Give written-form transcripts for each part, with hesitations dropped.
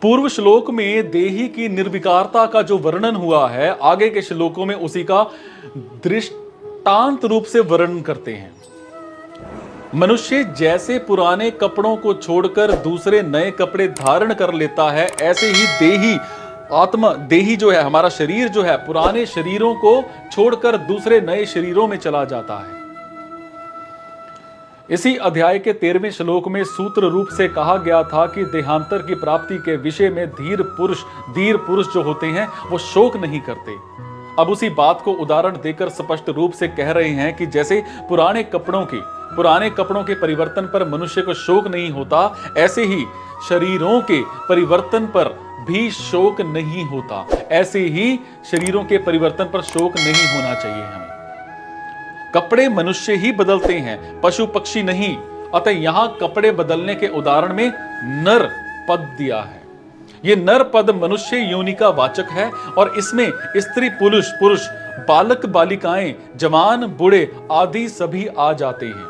पूर्व श्लोक में देही की निर्विकारता का जो वर्णन हुआ है, आगे के श्लोकों में उसी का दृष्टांत रूप से वर्णन करते हैं। मनुष्य जैसे पुराने कपड़ों को छोड़कर दूसरे नए कपड़े धारण कर लेता है, ऐसे ही देही देही जो है, हमारा शरीर जो है, पुराने शरीरों को छोड़कर दूसरे नए शरीरों में चला जाता है। इसी अध्याय के 13वें श्लोक में सूत्र रूप से कहा गया था कि देहांतर की प्राप्ति के विषय में धीर पुरुष जो होते हैं वो शोक नहीं करते। अब उसी बात को उदाहरण देकर स्पष्ट रूप से कह रहे हैं कि जैसे पुराने कपड़ों के परिवर्तन पर मनुष्य को शोक नहीं होता, ऐसे ही शरीरों के परिवर्तन पर भी शोक नहीं होता। ऐसे ही शरीरों के परिवर्तन पर शोक नहीं होना चाहिए हमें। कपड़े मनुष्य ही बदलते हैं, पशु पक्षी नहीं। अतः यहां कपड़े बदलने के उदाहरण में नर पद दिया है। यह नर पद मनुष्य योनि का वाचक है और इसमें स्त्री पुरुष बालक बालिकाएं, जवान बूढ़े आदि सभी आ जाते हैं।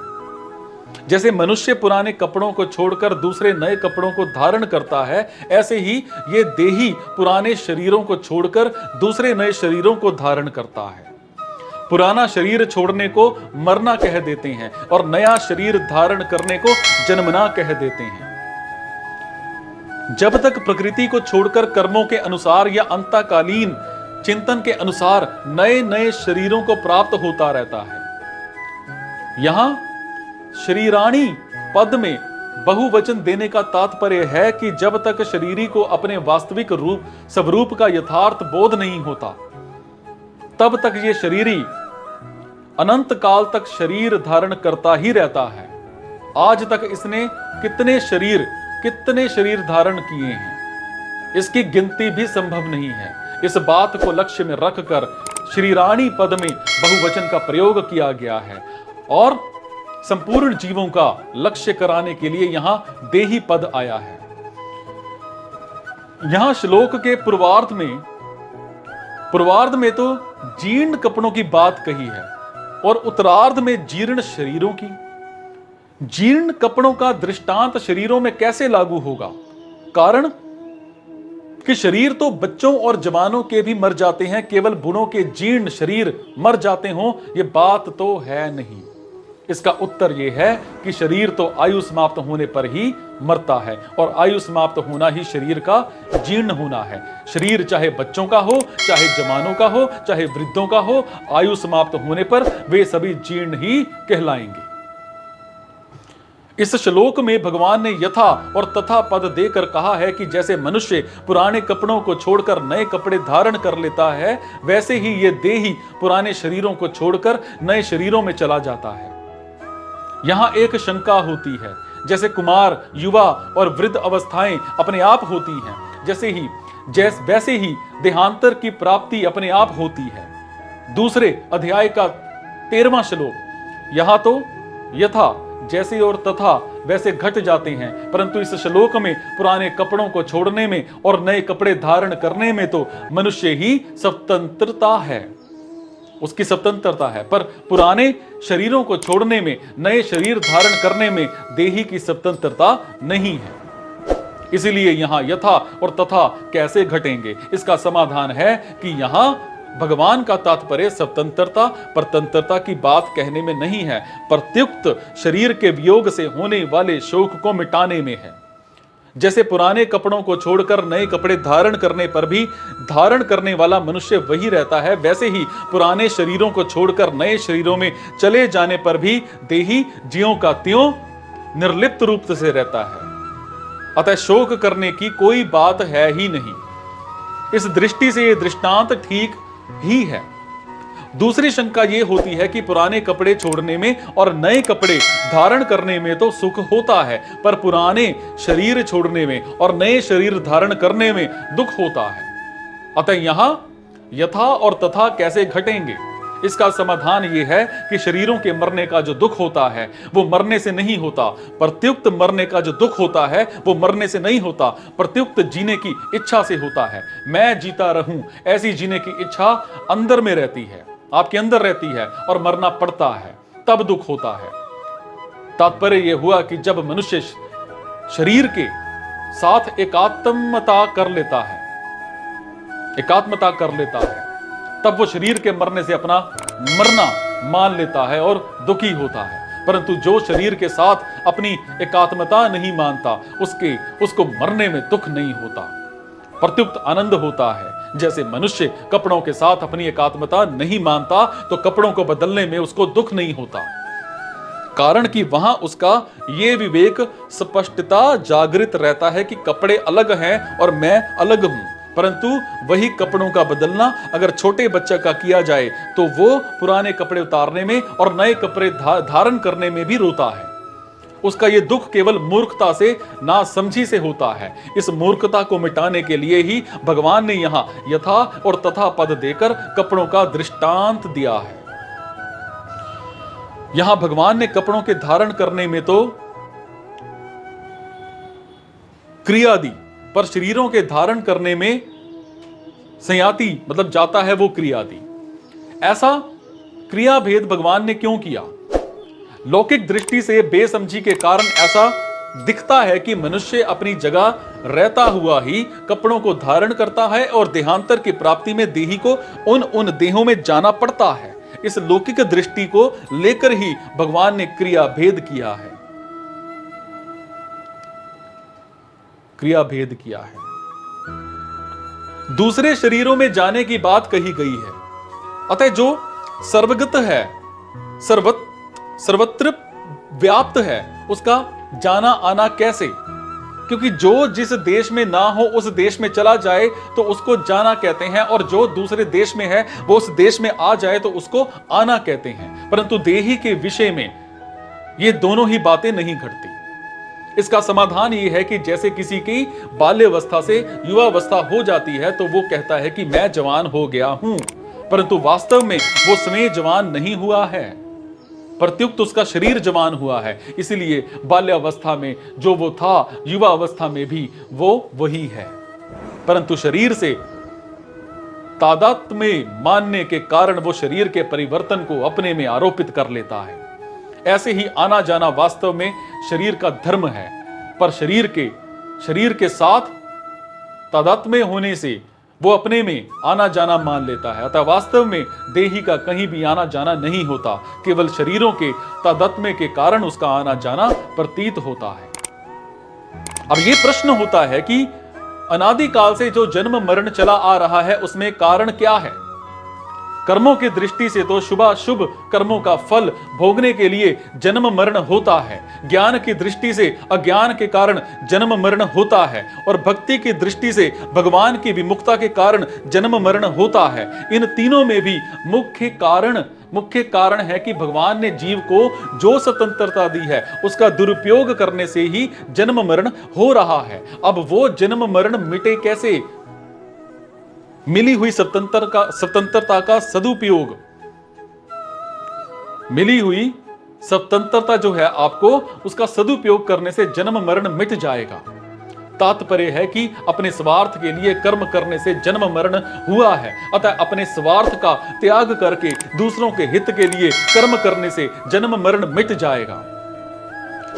जैसे मनुष्य पुराने कपड़ों को छोड़कर दूसरे नए कपड़ों को धारण करता है, ऐसे ही ये देही पुराने शरीरों को छोड़कर दूसरे नए शरीरों को धारण करता है। पुराना शरीर छोड़ने को मरना कह देते हैं और नया शरीर धारण करने को जन्मना कह देते हैं। जब तक प्रकृति को छोड़कर कर्मों के अनुसार या अंतकालीन चिंतन के अनुसार नए नए शरीरों को प्राप्त होता रहता है। यहां शरीराणी पद में बहुवचन देने का तात्पर्य है कि जब तक शरीरी को अपने वास्तविक स्वरूप का यथार्थ बोध नहीं होता, तब तक ये शरीरी अनंत काल तक शरीर धारण करता ही रहता है। आज तक इसने कितने शरीर धारण किए हैं, इसकी गिनती भी संभव नहीं है। इस बात को लक्ष्य में रखकर शरीराणी पद में बहुवचन का प्रयोग किया गया है और संपूर्ण जीवों का लक्ष्य कराने के लिए यहां देही पद आया है। यहां श्लोक के पूर्वार्ध में तो जीर्ण कपड़ों की बात कही है और उत्तरार्ध में जीर्ण शरीरों की। जीर्ण कपड़ों का दृष्टांत शरीरों में कैसे लागू होगा? कारण कि शरीर तो बच्चों और जवानों के भी मर जाते हैं, केवल बूढ़ों के जीर्ण शरीर मर जाते हों, यह बात तो है नहीं। इसका उत्तर यह है कि शरीर तो आयु समाप्त होने पर ही मरता है और आयु समाप्त होना ही शरीर का जीर्ण होना है। शरीर चाहे बच्चों का हो, चाहे जवानों का हो, चाहे वृद्धों का हो, आयु समाप्त होने पर वे सभी जीर्ण ही कहलाएंगे। इस श्लोक में भगवान ने यथा और तथा पद देकर कहा है कि जैसे मनुष्य पुराने कपड़ों को छोड़कर नए कपड़े धारण कर लेता है, वैसे ही ये देही पुराने शरीरों को छोड़कर नए शरीरों में चला जाता है। यहां एक शंका होती है, जैसे कुमार, युवा और वृद्ध अवस्थाएं अपने आप होती हैं, वैसे ही देहांतर की प्राप्ति अपने आप होती है। दूसरे अध्याय का 13वां श्लोक, यहां तो यथा जैसे और तथा वैसे घट जाते हैं, परंतु इस श्लोक में पुराने कपड़ों को छोड़ने में और नए कपड़े धारण करने में तो मनुष्य ही स्वतंत्रता है, उसकी स्वतंत्रता है, पर पुराने शरीरों को छोड़ने में, नए शरीर धारण करने में देही की स्वतंत्रता नहीं है। इसीलिए यहां यथा और तथा कैसे घटेंगे, इसका समाधान है कि यहां भगवान का तात्पर्य स्वतंत्रता परतंत्रता की बात कहने में नहीं है, प्रत्युक्त शरीर के वियोग से होने वाले शोक को मिटाने में है। जैसे पुराने कपड़ों को छोड़कर नए कपड़े धारण करने पर भी धारण करने वाला मनुष्य वही रहता है, वैसे ही पुराने शरीरों को छोड़कर नए शरीरों में चले जाने पर भी देही ज्यों का त्यों निर्लिप्त रूप से रहता है। अतः शोक करने की कोई बात है ही नहीं। इस दृष्टि से यह दृष्टांत ठीक ही है। दूसरी शंका यह होती है कि पुराने कपड़े छोड़ने में और नए कपड़े धारण करने में तो सुख होता है, पर पुराने शरीर छोड़ने में और नए शरीर धारण करने में दुख होता है। अतः यहां यथा और तथा कैसे घटेंगे, इसका समाधान यह है कि शरीरों के मरने का जो दुख होता है वो मरने से नहीं होता, प्रत्युक्त मरने का जो दुख होता है वो मरने से नहीं होता, प्रत्युक्त जीने की इच्छा से होता है। मैं जीता रहूं ऐसी जीने की इच्छा अंदर में रहती है, आपके अंदर रहती है और मरना पड़ता है, तब दुख होता है। तात्पर्य यह हुआ कि जब मनुष्य शरीर के साथ एकात्मता कर लेता है, एकात्मता कर लेता है, तब वो शरीर के मरने से अपना मरना मान लेता है और दुखी होता है। परंतु जो शरीर के साथ अपनी एकात्मता नहीं मानता, उसको मरने में दुख नहीं होता, प्रत्युक्त आनंद होता है। जैसे मनुष्य कपड़ों के साथ अपनी एकात्मता नहीं मानता तो कपड़ों को बदलने में उसको दुख नहीं होता, कारण कि वहां उसका ये विवेक स्पष्टता जागृत रहता है कि कपड़े अलग हैं और मैं अलग हूं। परंतु वही कपड़ों का बदलना अगर छोटे बच्चे का किया जाए तो वो पुराने कपड़े उतारने में और नए कपड़े धारण करने में भी रोता है। उसका ये दुख केवल मूर्खता से, नासमझी से होता है। इस मूर्खता को मिटाने के लिए ही भगवान ने यहां यथा और तथा पद देकर कपड़ों का दृष्टांत दिया है। यहां भगवान ने कपड़ों के धारण करने में तो क्रिया दी, पर शरीरों के धारण करने में संयाति मतलब जाता है वो क्रिया दी। ऐसा क्रिया भेद भगवान ने क्यों किया? लौकिक दृष्टि से बेसमझी के कारण ऐसा दिखता है कि मनुष्य अपनी जगह रहता हुआ ही कपड़ों को धारण करता है और देहांतर की प्राप्ति में देही को उन देहों में जाना पड़ता है। इस लौकिक दृष्टि को लेकर ही भगवान ने क्रिया भेद किया है, क्रिया भेद किया है। दूसरे शरीरों में जाने की बात कही गई है। अतः जो सर्वगत है, सर्वत्र व्याप्त है, उसका जाना आना कैसे? क्योंकि जो जिस देश में ना हो उस देश में चला जाए तो उसको जाना कहते हैं, और जो दूसरे देश में है वो उस देश में आ जाए तो उसको आना कहते हैं। परंतु देही के विषय में ये दोनों ही बातें नहीं घटती। इसका समाधान ये है कि जैसे किसी की बाल्यावस्था से युवावस्था हो जाती है तो वो कहता है कि मैं जवान हो गया हूं, परंतु वास्तव में वो स्वयं जवान नहीं हुआ है, प्रत्युक्त उसका शरीर जवान हुआ है। इसलिए बाल्यावस्था में जो वो था युवावस्था में भी वो वही है, परंतु शरीर से तादात्म्य में मानने के कारण वो शरीर के परिवर्तन को अपने में आरोपित कर लेता है। ऐसे ही आना जाना वास्तव में शरीर का धर्म है, पर शरीर के साथ तादात्म्य होने से वो अपने में आना जाना मान लेता है। अतः वास्तव में देही का कहीं भी आना जाना नहीं होता, केवल शरीरों के तादात्म्य के कारण उसका आना जाना प्रतीत होता है। अब ये प्रश्न होता है कि अनादिकाल से जो जन्म मरण चला आ रहा है उसमें कारण क्या है? कर्मों की दृष्टि से तो शुभ कर्मों का फल भोगने के लिए जन्म मरण होता है, ज्ञान की दृष्टि से अज्ञान के कारण जन्म मरण होता है, और भक्ति की दृष्टि से भगवान की विमुखता के कारण जन्म मरण होता है। इन तीनों में भी मुख्य कारण है कि भगवान ने जीव को जो स्वतंत्रता दी है उसका दुरुपयोग करने से ही जन्म मरण हो रहा है। अब वो जन्म मरण मिटे कैसे? मिली हुई स्वतंत्रता का सदुपयोग, मिली हुई स्वतंत्रता जो है आपको उसका सदुपयोग करने से जन्म मरण मिट जाएगा। तात्पर्य है कि अपने स्वार्थ के लिए कर्म करने से जन्म मरण हुआ है, अतः अपने स्वार्थ का त्याग करके दूसरों के हित के लिए कर्म करने से जन्म मरण मिट जाएगा।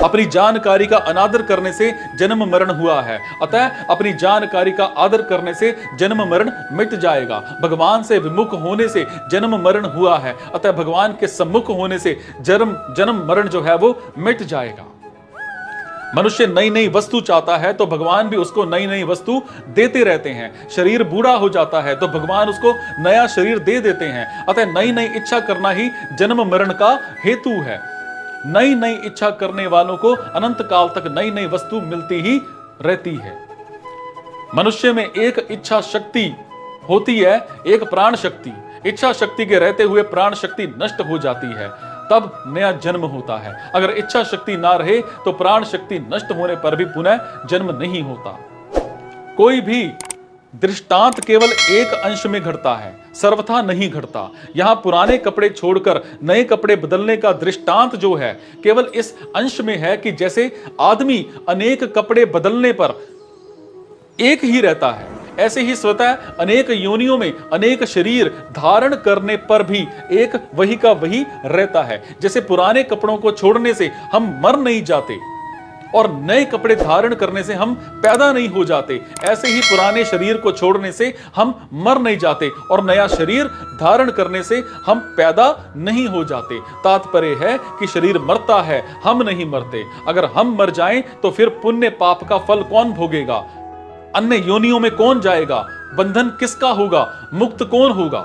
अपनी जानकारी का अनादर करने से जन्म मरण हुआ है, अतः अपनी जानकारी का आदर करने से जन्म मरण मिट जाएगा। भगवान से विमुख होने से जन्म मरण हुआ है, अतः भगवान के सम्मुख होने से जन्म मरण जो है वो मिट जाएगा। मनुष्य नई नई वस्तु चाहता है तो भगवान भी उसको नई नई वस्तु देते रहते हैं। शरीर बूढ़ा हो जाता है तो भगवान उसको नया शरीर दे देते हैं। अतः नई नई इच्छा करना ही जन्म मरण का हेतु है। नई नई इच्छा करने वालों को अनंत काल तक नई नई वस्तु मिलती ही रहती है। मनुष्य में एक इच्छा शक्ति होती है, एक प्राण शक्ति। इच्छा शक्ति के रहते हुए प्राण शक्ति नष्ट हो जाती है, तब नया जन्म होता है। अगर इच्छा शक्ति ना रहे तो प्राण शक्ति नष्ट होने पर भी पुनः जन्म नहीं होता। कोई भी दृष्टांत केवल एक अंश में घटता है, सर्वथा नहीं घटता। यहां पुराने कपड़े छोड़कर नए कपड़े बदलने का दृष्टांत जो है केवल इस अंश में है कि जैसे आदमी अनेक कपड़े बदलने पर एक ही रहता है, ऐसे ही स्वतः अनेक योनियों में अनेक शरीर धारण करने पर भी एक वही का वही रहता है। जैसे पुराने कपड़ों को छोड़ने से हम मर नहीं जाते और नए कपड़े धारण करने से हम पैदा नहीं हो जाते, ऐसे ही पुराने शरीर को छोड़ने से हम मर नहीं जाते और नया शरीर धारण करने से हम पैदा नहीं हो जाते। तात्पर्य है कि शरीर मरता है, हम नहीं मरते। अगर हम मर जाएं तो फिर पुण्य पाप का फल कौन भोगेगा? अन्य योनियों में कौन जाएगा? बंधन किसका होगा? मुक्त कौन होगा?